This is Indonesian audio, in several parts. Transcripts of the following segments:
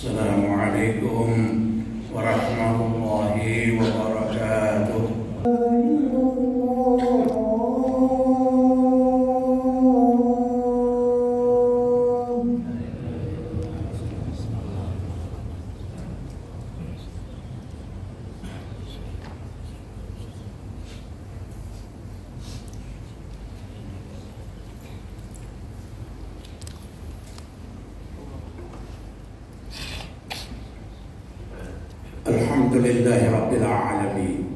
Assalamualaikum warahmatullahi wabarakatuh. Alhamdulillahi Rabbil Alamin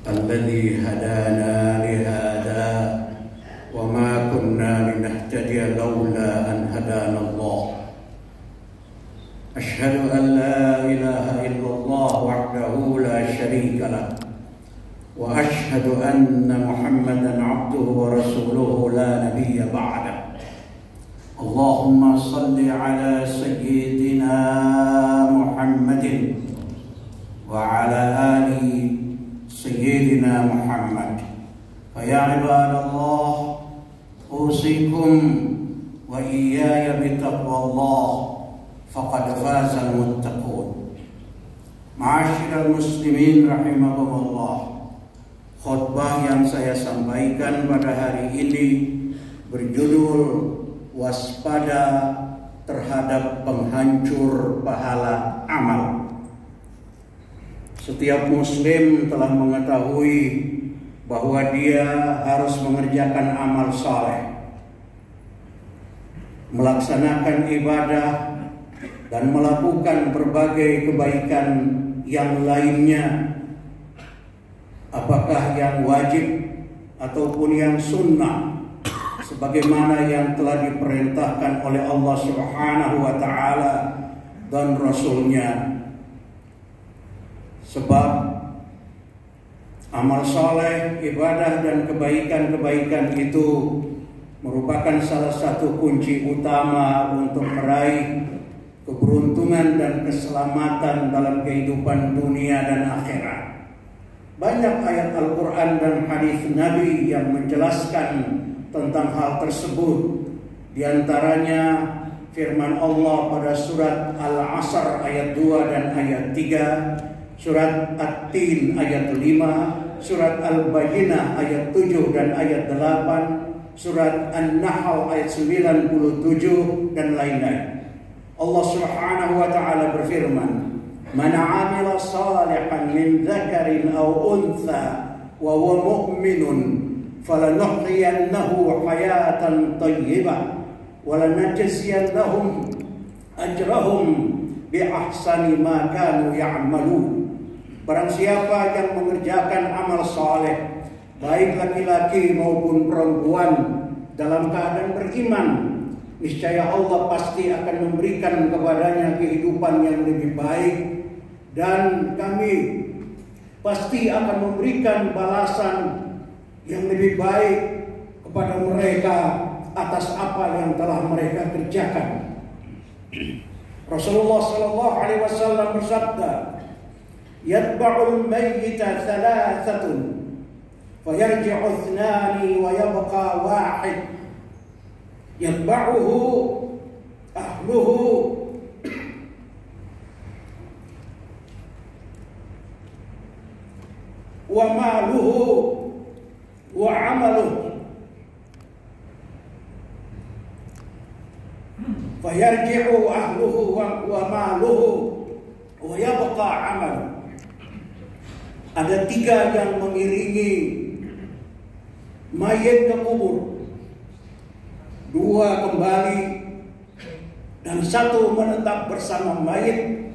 Alladhi hadana lihada wa ma kunna linahtadiya lawla an hadana Allah. Ashhadu an la ilaha illallah wahdahu la sharika lah wa ashhadu anna Muhammadan abduhu wa rasuluhu la nabiyya ba'dah. Allahumma salli ala sayyidina Muhammadin wa ala ali sayyidina Muhammad. Ya ibadallah, usikum wa iyaya bitaqwallah faqad fazal muttaqun. Ma'asyiral muslimin rahimakumullah. Khutbah yang saya sampaikan pada hari ini berjudul waspada terhadap penghancur pahala amal. Setiap muslim telah mengetahui bahwa dia harus mengerjakan amal saleh, melaksanakan ibadah, dan melakukan berbagai kebaikan yang lainnya, apakah yang wajib ataupun yang sunnah, sebagaimana yang telah diperintahkan oleh Allah Subhanahu wa Ta'ala dan Rasul-Nya. Sebab amal soleh, ibadah, dan kebaikan-kebaikan itu merupakan salah satu kunci utama untuk meraih keberuntungan dan keselamatan dalam kehidupan dunia dan akhirat. Banyak ayat Al-Quran dan hadis Nabi yang menjelaskan tentang hal tersebut. Di antaranya firman Allah pada surat Al-Asr ayat 2 dan ayat 3, surat At-Tin ayat 5, surat Al-Bayyinah ayat 7 dan ayat 8, surat An-Nahl ayat 97 dan lain-lain. Allah Subhanahu wa Ta'ala berfirman, "Man 'amila shalihan min dzakarin aw untha wa huwa mu'minun falanuhyiyannahu hayatan thayyibah wa lanajziyannahum ajrahum bi ahsani ma kanu ya'malun." Barang siapa yang mengerjakan amal saleh, baik laki-laki maupun perempuan, dalam keadaan beriman, niscaya Allah pasti akan memberikan kepadanya kehidupan yang lebih baik, dan kami pasti akan memberikan balasan yang lebih baik kepada mereka atas apa yang telah mereka kerjakan. Rasulullah sallallahu alaihi wasallam bersabda, "Yatba'ul mayyita thalathatun, fayarji'u ithnani wa yabqa wahid. Yatba'uhu ahluhu wa maluhu wa amaluh, fayarji'u ahluhu wa maluhu wa yabqa amaluh." Ada tiga yang mengiringi mayit ke kubur, dua kembali dan satu menetap bersama mayit.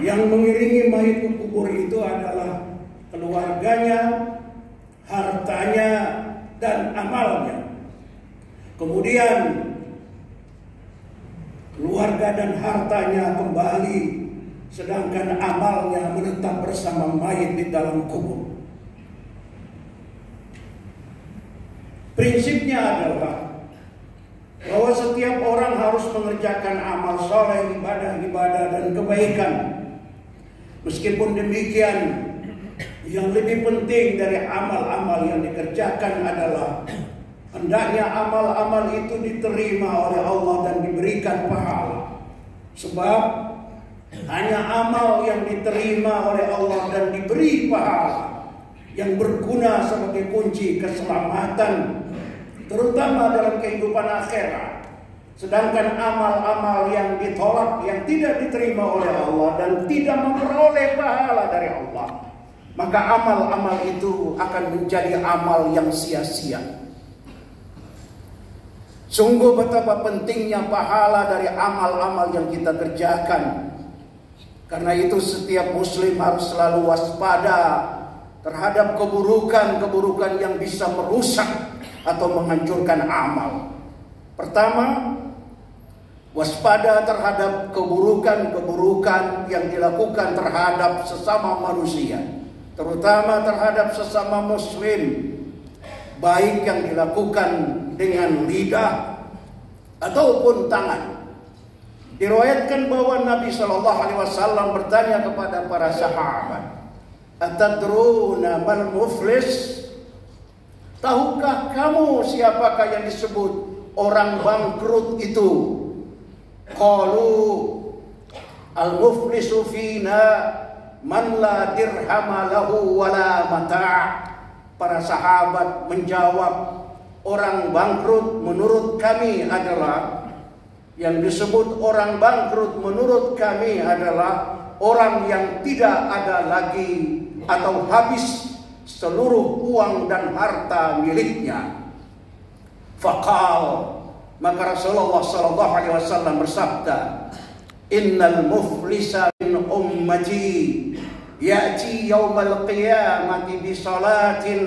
Yang mengiringi mayit ke kubur itu adalah keluarganya, hartanya, dan amalnya. Kemudian keluarga dan hartanya kembali, sedangkan amalnya menetap bersama mayit di dalam kubur. Prinsipnya adalah bahwa setiap orang harus mengerjakan amal soleh, ibadah-ibadah, dan kebaikan. Meskipun demikian, yang lebih penting dari amal-amal yang dikerjakan adalah hendaknya amal-amal itu diterima oleh Allah dan diberikan pahala. Sebab hanya amal yang diterima oleh Allah dan diberi pahala yang berguna sebagai kunci keselamatan, terutama dalam kehidupan akhirat. Sedangkan amal-amal yang ditolak, yang tidak diterima oleh Allah dan tidak memperoleh pahala dari Allah, maka amal-amal itu akan menjadi amal yang sia-sia. Sungguh betapa pentingnya pahala dari amal-amal yang kita kerjakan. Karena itu setiap muslim harus selalu waspada terhadap keburukan-keburukan yang bisa merusak atau menghancurkan amal. Pertama, waspada terhadap keburukan-keburukan yang dilakukan terhadap sesama manusia, terutama terhadap sesama muslim, baik yang dilakukan dengan lidah ataupun tangan. Diriwayatkan bahwa Nabi Shallallahu Alaihi Wasallam bertanya kepada para sahabat, "Atadruna mal muflis?" Tahukah kamu siapakah yang disebut orang bangkrut itu? Qalu al-muflisu fina man la dirhama lahu wala mata'. Para sahabat menjawab, orang bangkrut menurut kami adalah, yang disebut orang bangkrut menurut kami adalah orang yang tidak ada lagi atau habis seluruh uang dan harta miliknya. Faqal, maka Rasulullah sallallahu alaihi wasallam bersabda, "Innal muflisa min ummati ya'ti yaumal qiyamati bi salatin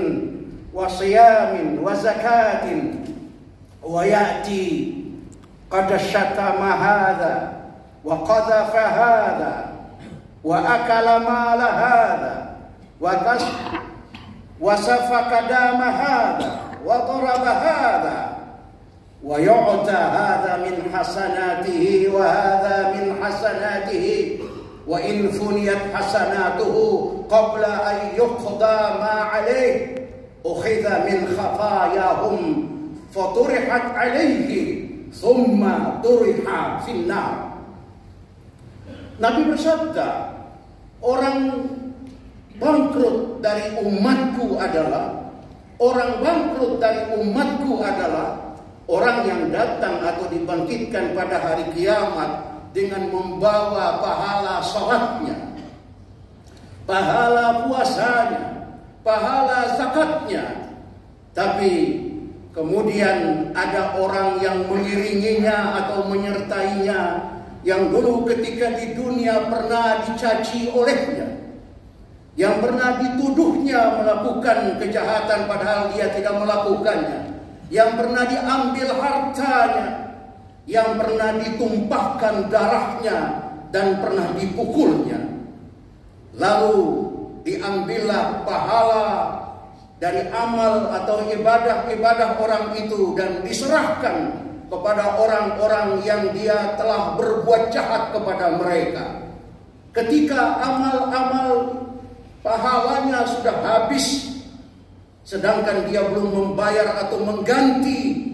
wa siyamin wa zakatin wa ya'ti qad syatama hadha wa qadhafa hadha wa akala mala hadha wa safaka dama hadha wa daraba hadha wa yu'ta hadha min hasanatihi wa hadha min hasanatihi wa in funiyat hasanatuhu qabla an yuqda ma alayhi ukhidha min khatayahum faturihat alayhi thumma turiha finnar." Nabi bersabda, orang bangkrut dari umatku adalah orang yang datang atau dibangkitkan pada hari kiamat dengan membawa pahala salatnya, pahala puasanya, pahala zakatnya, tapi kemudian ada orang yang mengiringinya atau menyertainya, yang dulu ketika di dunia pernah dicaci olehnya, yang pernah dituduhnya melakukan kejahatan padahal dia tidak melakukannya, yang pernah diambil hartanya, yang pernah ditumpahkan darahnya dan pernah dipukulnya. Lalu diambillah pahala dari amal atau ibadah-ibadah orang itu dan diserahkan kepada orang-orang yang dia telah berbuat jahat kepada mereka. Ketika amal-amal pahalanya sudah habis, sedangkan dia belum membayar atau mengganti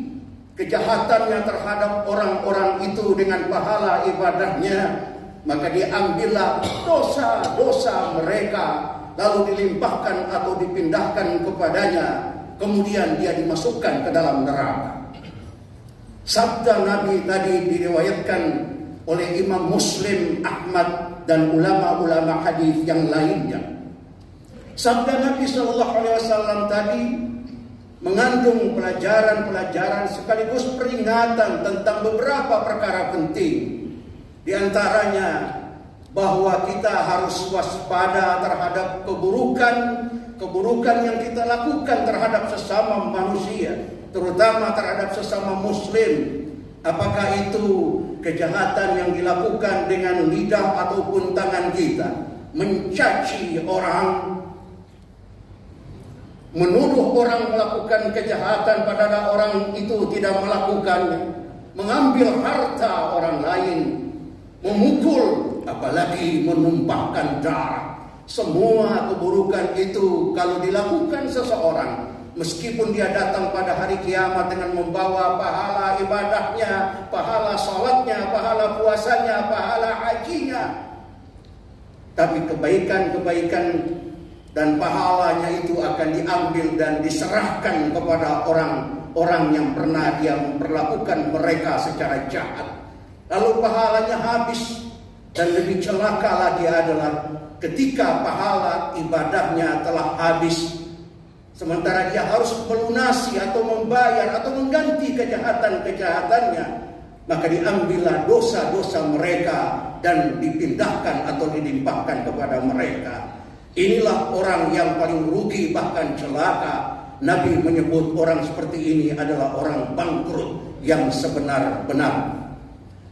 kejahatannya terhadap orang-orang itu dengan pahala ibadahnya, maka diambillah dosa-dosa mereka lalu dilimpahkan atau dipindahkan kepadanya, kemudian dia dimasukkan ke dalam neraka. Sabda Nabi tadi diriwayatkan oleh Imam Muslim, Ahmad dan ulama-ulama hadis yang lainnya. Sabda Nabi Shallallahu Alaihi Wasallam tadi mengandung pelajaran-pelajaran sekaligus peringatan tentang beberapa perkara penting. Di antaranya bahwa kita harus waspada terhadap keburukan yang kita lakukan terhadap sesama manusia, terutama terhadap sesama muslim. Apakah itu kejahatan yang dilakukan dengan lidah ataupun tangan kita, mencaci orang, menuduh orang melakukan kejahatan padahal orang itu tidak melakukannya, mengambil harta orang lain, memukul, apalagi menumpahkan darah. Semua keburukan itu kalau dilakukan seseorang, meskipun dia datang pada hari kiamat dengan membawa pahala ibadahnya, pahala salatnya, pahala puasanya, pahala hajinya, tapi kebaikan-kebaikan dan pahalanya itu akan diambil dan diserahkan kepada orang-orang yang pernah dia memperlakukan mereka secara jahat. Lalu pahalanya habis, dan lebih celaka lagi adalah ketika pahala ibadahnya telah habis, sementara dia harus melunasi atau membayar atau mengganti kejahatan-kejahatannya, maka diambillah dosa-dosa mereka dan dipindahkan atau dilimpahkan kepada mereka. Inilah orang yang paling rugi, bahkan celaka. Nabi menyebut orang seperti ini adalah orang bangkrut yang sebenar-benar.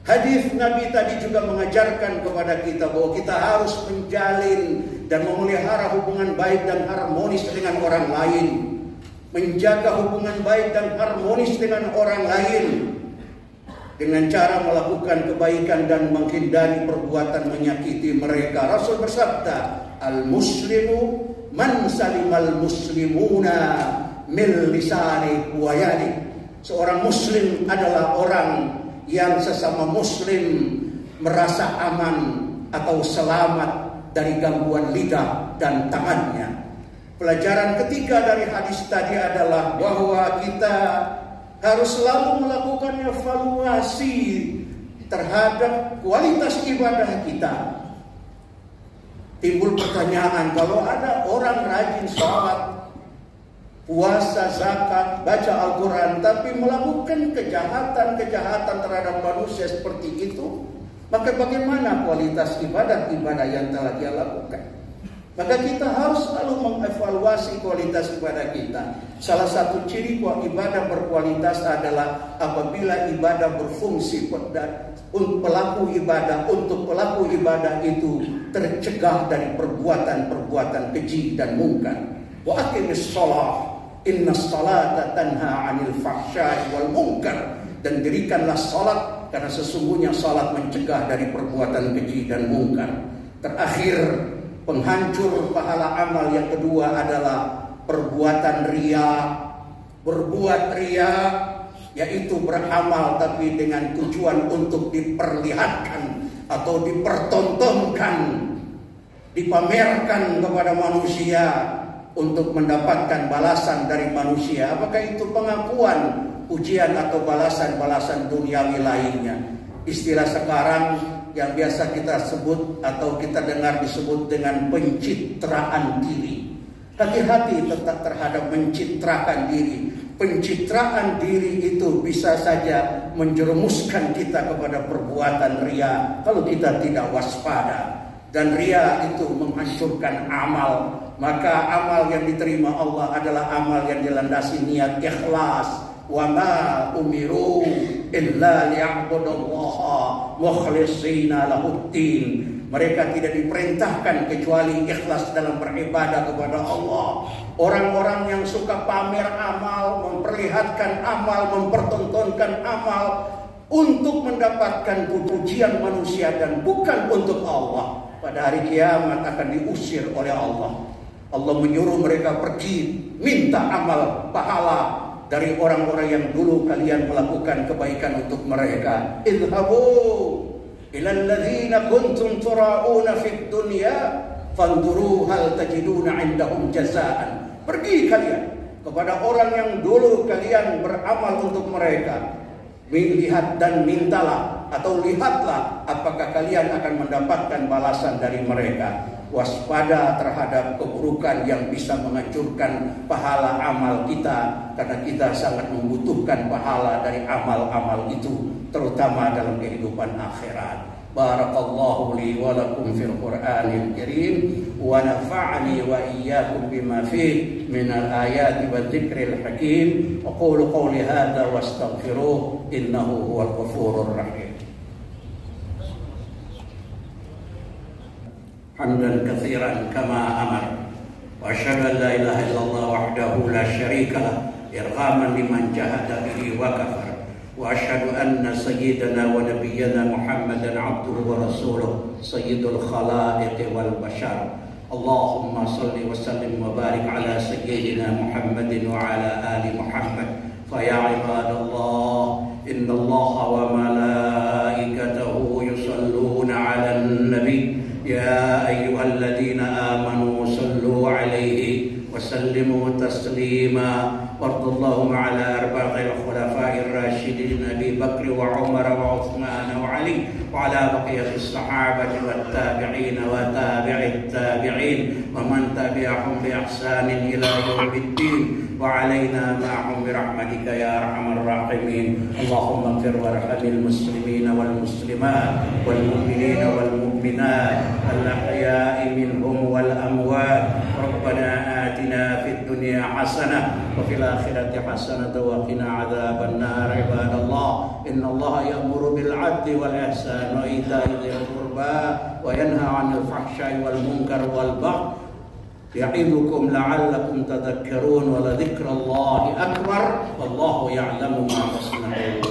Hadis Nabi tadi juga mengajarkan kepada kita bahwa kita harus menjalin dan memelihara hubungan baik dan harmonis dengan orang lain, menjaga hubungan baik dan harmonis dengan orang lain dengan cara melakukan kebaikan dan menghindari perbuatan menyakiti mereka. Rasul bersabda, al-muslimu man salimal muslimuna min lisani wa yadi. Seorang muslim adalah orang yang sesama muslim merasa aman atau selamat dari gangguan lidah dan tangannya. Pelajaran ketiga dari hadis tadi adalah bahwa kita harus selalu melakukan evaluasi terhadap kualitas ibadah kita. Timbul pertanyaan, kalau ada orang rajin sholat, puasa, zakat, baca Al-Quran, tapi melakukan kejahatan-kejahatan terhadap manusia seperti itu, maka bagaimana kualitas ibadah-ibadah yang telah dia lakukan? Maka kita harus selalu mengevaluasi kualitas ibadah kita. Salah satu ciri ibadah berkualitas adalah apabila ibadah berfungsi pelaku ibadah untuk pelaku ibadah itu tercegah dari perbuatan-perbuatan keji dan mungkar. Wa aqimis shalah innas salata tanha 'anil fahsya'i wal munkar. Dan dirikanlah salat karena sesungguhnya salat mencegah dari perbuatan keji dan mungkar. Terakhir, penghancur pahala amal yang kedua adalah perbuatan riya. Berbuat riya yaitu beramal tapi dengan tujuan untuk diperlihatkan atau dipertontonkan, dipamerkan kepada manusia untuk mendapatkan balasan dari manusia. Apakah itu pengakuan, ujian atau balasan-balasan duniawi lainnya? Istilah sekarang yang biasa kita sebut atau kita dengar disebut dengan pencitraan diri. Hati-hati tetap terhadap mencitrakan diri. Pencitraan diri itu bisa saja menjerumuskan kita kepada perbuatan riya kalau kita tidak waspada. Dan riya itu menghancurkan amal. Maka amal yang diterima Allah adalah amal yang dilandasi niat ikhlas. Wa ma umiru illa liya'budullaha mukhlishina lahuddin. Mereka tidak diperintahkan kecuali ikhlas dalam beribadah kepada Allah. Orang-orang yang suka pamer amal, memperlihatkan amal, mempertontonkan amal untuk mendapatkan pujian manusia dan bukan untuk Allah, pada hari kiamat akan diusir oleh Allah. Allah menyuruh mereka pergi minta amal pahala dari orang-orang yang dulu kalian melakukan kebaikan untuk mereka. Idhabu ila alladhina kuntum tura'una fid dunya fanduru hal tajiduna indahum jazaan. Pergi kalian kepada orang yang dulu kalian beramal untuk mereka. Lihat dan mintalah atau lihatlah apakah kalian akan mendapatkan balasan dari mereka. Waspada terhadap keburukan yang bisa menghancurkan pahala amal kita, karena kita sangat membutuhkan pahala dari amal-amal itu, terutama dalam kehidupan akhirat. Barakallahu li wa lakum fil Qur'anil Karim wa nafa'ani wa iyyakum bima fihi minal ayati wa dzikril hakim. Aqulu qawli hadza wastaghfiruh innahu huwal ghafurur rahim. Hamdan katsiran kama amar wa asyhadu an la ilaha illallah wahdahu la syarika lah irghaman liman jahada bihi wa kafar wa asyhadu anna sayyidana wa nabiyyana Muhammadan abduhu wa rasuluh sayyidul khalaiqi wal bashar Allahumma salli wa sallim wa barik ala sayyidina Muhammadin wa ala ali Muhammad. Fa ya ibadallah, inna Allaha wa malaikatahu yusalluna 'alan nabi ya ayyuhalladzina amanu sallu 'alaihi wa sallimu taslima. Wardallahu ala arba'il khulafa'ir rasyidin Abi Bakr wa Umar wa Uthman wa Ali wa ala baqiyatis sahabati wat tabi'in wa tabi'it tabi'in wa man tabi'ahum bi ihsanin ila yaumiddin wa alaina ma'hum bi rahmatika ya arhamar rahimin. Allahumma ighfir warhamil muslimin wal muslimat wal mu'minin wal mu'minat al ahya'i minhum wal amwat. Rabbana atina fid dunya hasanah wa fil akhirati hasanah wa qina adzaban nar. Ibadallah, innallaha ya'muru bil 'adli wal ihsani wa ita'i dzil qurba wa yanha 'anil fahsya'i wal munkar wal baghi ya'idukum la'allakum tadhakkarun wa la dzikrallahi akbar wallahu ya'lamu ma tasna'un.